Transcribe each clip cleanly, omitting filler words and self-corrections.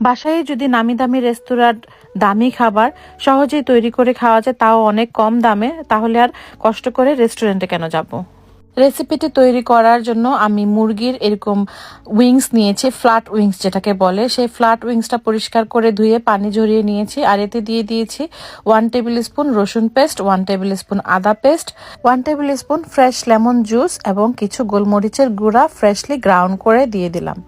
বাসায় যদি নামি দামি রেস্তোরাঁর দামি খাবার সহজেই তৈরি করে খাওয়া যায়, তাও অনেক কম দামে, তাহলে আর কষ্ট করে রেস্টুরেন্টে কেন যাব। রেসিপিটি তৈরি করার জন্য আমি মুরগির এরকম উইংস নিয়েছি, ফ্ল্যাট উইংস যেটাকে বলে। সেই ফ্ল্যাট উইংসটা পরিষ্কার করে ধুয়ে পানি ঝরিয়ে নিয়েছি। আর এতে দিয়ে দিয়েছি 1 টেবিল স্পুন রসুন পেস্ট, 1 টেবিল স্পুন আদা paste, 1 tablespoon fresh lemon juice এবং কিছু গোলমরিচের গুঁড়া ফ্রেশলি গ্রাউন্ড করে দিয়ে দিলাম।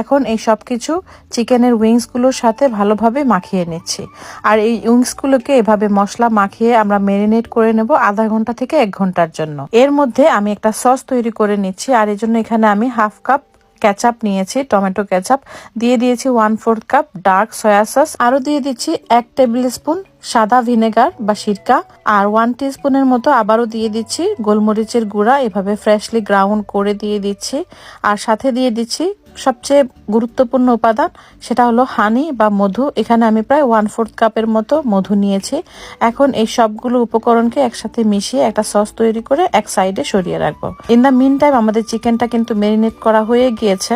এখন এই সব কিছু চিকেনের উইংসগুলোর সাথে ভালোভাবে মাখিয়ে নিচ্ছি। আর এই উইংসগুলোকে এভাবে মশলা মাখিয়ে আমরা ম্যারিনেট করে নেব আধা ঘন্টা থেকে 1 ঘন্টার জন্য। এর মধ্যে আমি একটা সস তৈরি করে নিচ্ছি। আর এই জন্য এখানে আমি হাফ কাপ কেচাপ নিয়েছি, টমেটো কেচাপ দিয়ে দিয়েছি, 1/4 কাপ ডার্ক সয়া সস, আরো দিয়ে দিচ্ছি 1 টেবিল স্পুন সাদা ভিনেগার বা সিরকা, আর 1 টিস্পুনের মতো আবারও দিয়ে দিচ্ছি গোলমরিচের গুঁড়া, এভাবে ফ্রেশলি গ্রাউন্ড করে দিয়ে দিচ্ছি। আর সাথে দিয়ে দিচ্ছি সবচেয়ে গুরুত্বপূর্ণ উপাদান, সেটা হলো হানি বা মধু। এখানে আমি প্রায় 1/4 কাপের মতো মধু নিয়েছি। এখন এই সবগুলো উপকরণকে একসাথে মিশিয়ে একটা সস তৈরি করে এক সাইডে সরিয়ে রাখবো। ইন দ্য মিন টাইম আমাদের চিকেনটা কিন্তু ম্যারিনেট করা হয়ে গিয়েছে।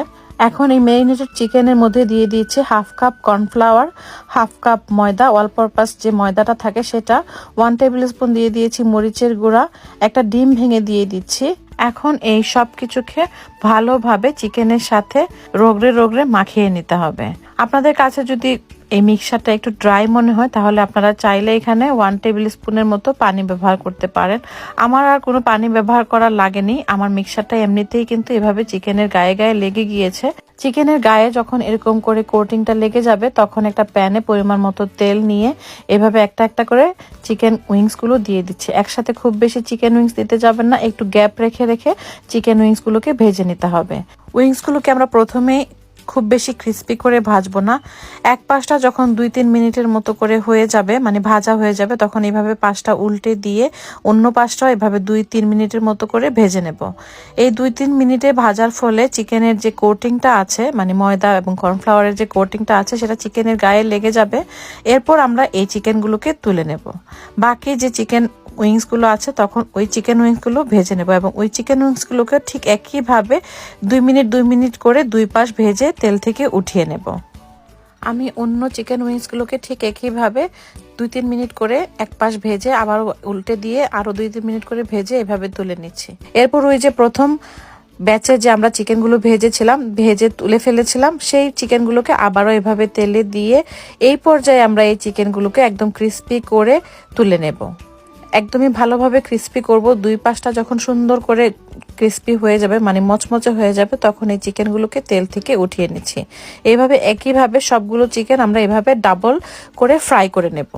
এখন এই ম্যারিনেটেড চিকেনের মধ্যে দিয়ে দিয়েছি half cup cornflour, half cup ময়দা, অল পারপাস যে ময়দাটা থাকে সেটা, 1 টেবিল স্পুন দিয়ে দিয়েছি মরিচের গুঁড়া, একটা ডিম ভেঙে দিয়ে দিচ্ছি। এখন এই সব কিছুকে ভালোভাবে চিকেনের সাথে রগড়ে রগড়ে মাখিয়ে নিতে হবে। আপনাদের কাছে যদি এই মিক্সচারটা একটু ড্রাই মনে হয়, তাহলে আপনারা চাইলে এখানে 1 টেবিল স্পুনের মতো পানি ব্যবহার করতে পারেন। আমার আর কোনো পানি ব্যবহার করা লাগেনি। আমার মিক্সচারটা এমনিতেই কিন্তু এভাবে চিকেনের গায়ে গায়ে লেগে গিয়েছে। চিকেনের গায়ে যখন এরকম করে কোটিংটা লেগে যাবে, তখন একটা প্যানে পরিমাণ মতো তেল নিয়ে এভাবে একটা একটা করে চিকেন উইংসগুলো দিয়ে দিচ্ছি। একসাথে খুব বেশি চিকেন উইংস দিতে যাবেন না, একটু গ্যাপ রেখে রেখে চিকেন উইংসগুলোকে ভেজে নিতে হবে। উইংসগুলোকে আমরা প্রথমেই খুব বেশি ক্রিস্পি করে ভাজবো না। এক পাশটা যখন 2-3 মিনিটের মতো করে হয়ে যাবে, মানে ভাজা হয়ে যাবে, তখন এইভাবে পাশটা উল্টে দিয়ে অন্য পাশটাও এভাবে 2-3 মিনিটের মতো করে ভেজে নেব। এই 2-3 মিনিটে ভাজার ফলে চিকেনের যে কোটিংটা আছে, মানে ময়দা এবং কর্নফ্লাওয়ারের যে কোটিংটা আছে, সেটা চিকেনের গায়ে লেগে যাবে। এরপর আমরা এই চিকেনগুলোকে তুলে নেব। বাকি যে চিকেন উইংসগুলো আছে তখন ওই চিকেন উইংসগুলো ভেজে নেব, এবং ওই চিকেন উইংসগুলোকে ঠিক একইভাবে 2 মিনিট করে দুই পাশ ভেজে তেল থেকে উঠিয়ে নেব। আমি অন্য চিকেন উইংসগুলোকে ঠিক একইভাবে 2-3 মিনিট করে এক পাশ ভেজে আবার উল্টে দিয়ে আরো 2-3 মিনিট করে ভেজে এভাবে তুলে নিচ্ছি। এরপর ওই যে প্রথম ব্যাচে যে আমরা চিকেনগুলো ভেজে তুলে ফেলেছিলাম, সেই চিকেনগুলোকে আবারও এভাবে তেলে দিয়ে এই পর্যায়ে আমরা এই চিকেনগুলোকে একদম ক্রিস্পি করে তুলে নেব। একদমই ভালোভাবে ক্রিস্পি করব। দুই পাশটা যখন সুন্দর করে ক্রিস্পি হয়ে যাবে, মানে মচমচে হয়ে যাবে, তখন এই চিকেনগুলোকে তেল থেকে উঠিয়ে নিচ্ছি। এইভাবে একইভাবে সবগুলো চিকেন আমরা এভাবে ডাবল করে ফ্রাই করে নেব।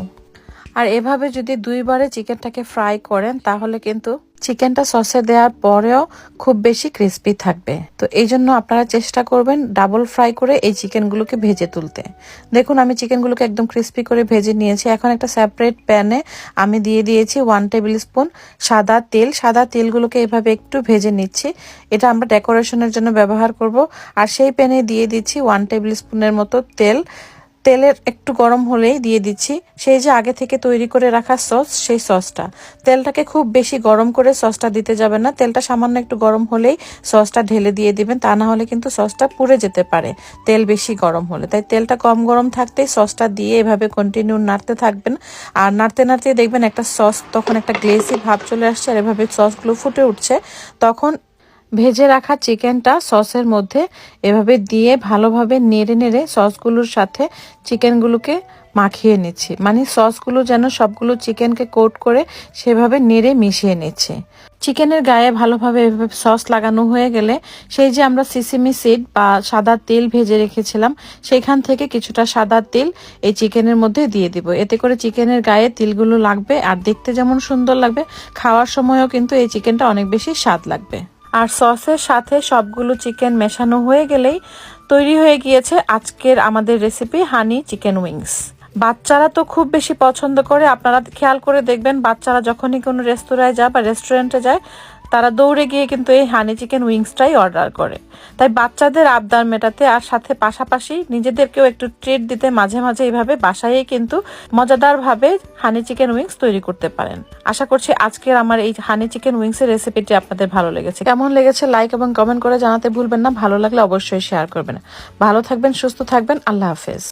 আর এভাবে যদি 2 বারে চিকেনটাকে ফ্রাই করেন, তাহলে কিন্তু চিকেনটা সসে দেওয়ার পরেও খুব বেশি ক্রিস্পি থাকবে। তো এই জন্য আপনারা চেষ্টা করবেন ডাবল ফ্রাই করে এই চিকেনগুলোকে ভেজে তুলতে। দেখুন আমি চিকেনগুলোকে একদম ক্রিস্পি করে ভেজে নিয়েছি। এখন একটা সেপারেট প্যানে আমি দিয়ে দিয়েছি 1 টেবিল স্পুন সাদা তেল। সাদা তেলগুলোকে এভাবে একটু ভেজে নিচ্ছি, এটা আমরা ডেকোরেশনের জন্য ব্যবহার করব। আর সেই প্যানে দিয়ে দিচ্ছি 1 টেবিল স্পুনের মতো তেল। তেলের একটু গরম হলেই দিয়ে দিচ্ছি সেই যে আগে থেকে তৈরি করে রাখা সস, সেই সসটা। তেলটাকে খুব বেশি গরম করে সসটা দিতে যাবে না, তেলটা সামান্য একটু গরম হলেই সসটা ঢেলে দিয়ে দিবেন, তা না হলে কিন্তু সসটা পুড়ে যেতে পারে তেল বেশি গরম হলে। তাই তেলটা কম গরম থাকতেই সসটা দিয়ে এভাবে কন্টিনিউ নাড়তে থাকবেন। আর নাড়তে নাড়তে দেখবেন একটা সস তখন একটা গ্লেসি ভাব চলে আসছে, আর এভাবে সসগুলো ফুটে উঠছে। তখন ভেজে রাখা চিকেনটা সসের মধ্যে এভাবে দিয়ে ভালোভাবে নেড়ে নেড়ে সসগুলোর সাথে চিকেনগুলোকে মাখিয়ে নিচ্ছি, মানে সসগুলো যেন সবগুলো চিকেনকে কোট করে সেভাবে নেড়ে মিশিয়ে নিচ্ছে। চিকেনের গায়ে ভালোভাবে এভাবে সস লাগানো হয়ে গেলে সেই যে আমরা সিসিমি সিড বা সাদা তেল ভেজে রেখেছিলাম, সেখান থেকে কিছুটা সাদা তেল এই চিকেনের মধ্যে দিয়ে দিব। এতে করে চিকেনের গায়ে তিলগুলো লাগবে, আর দেখতে যেমন সুন্দর লাগবে, খাওয়ার সময়ও কিন্তু এই চিকেনটা অনেক বেশি স্বাদ লাগবে। আর সসের সাথে সবগুলো চিকেন মেশানো হয়ে গেলেই তৈরি হয়ে গিয়েছে আজকের আমাদের রেসিপি হানি চিকেন উইংস। বাচ্চারা তো খুব বেশি পছন্দ করে। আপনারা খেয়াল করে দেখবেন, বাচ্চারা যখনই কোনো রেস্তোরাঁয় যায় বা রেস্টুরেন্টে যায়, তারা দৌড়ে গিয়ে কিন্তু এই হানি চিকেন উইংসটাই অর্ডার করে। তাই বাচ্চাদের আবদার মেটাতে আর সাথে পাশাপাশি নিজেদেরকেও একটু ট্রিট দিতে মাঝে মাঝে এইভাবে বাসায় কিন্তু মজাদারভাবে হানি চিকেন উইংস তৈরি করতে পারেন। আশা করছি আজকের আমার এই হানি চিকেন উইংসের রেসিপিটি আপনাদের ভালো লেগেছে। কেমন লেগেছে লাইক এবং কমেন্ট করে জানাতে ভুলবেন না। ভালো লাগলে অবশ্যই শেয়ার করবেন। ভালো থাকবেন, সুস্থ থাকবেন। আল্লাহ হাফেজ।